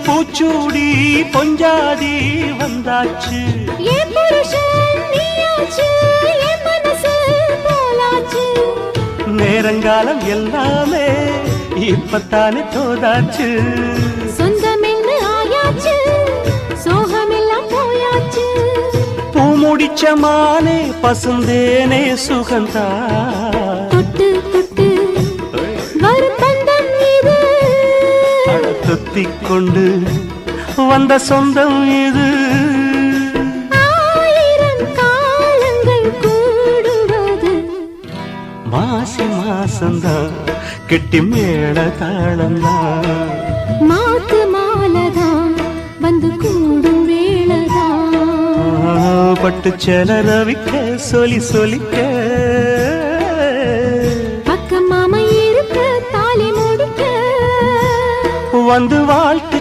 பூச்சூடி பொஞ்சாதி வந்தாச்சு என் புருஷன் நீயாச்சு என் மனசு போலாச்சு நேரங்காலம் எல்லாமே இப்பத்தானே தோதாச்சு சொந்தமென்னு ஆயாச்சு சோகமெல்லாம் போயாச்சு பூமுடிச்ச மானே பசுந்தேனே சுகந்தா தொட்டு தொட்டு வரும் பந்தம் இது தொத்திக் கொண்டு வந்த சொந்தம் இது ஆயிரம் காலங்கள் கூடுவது மாசி மாசந்தான் கெட்டி மேள தாளந்தான் மாத்து மாலதான் வந்து கூடும் வேளதான் பட்டு செலரவிக்க சொலி சொலிக்க பக்கம் மாமா இருக்க தாலி முடிக்க வந்து வாழ்த்து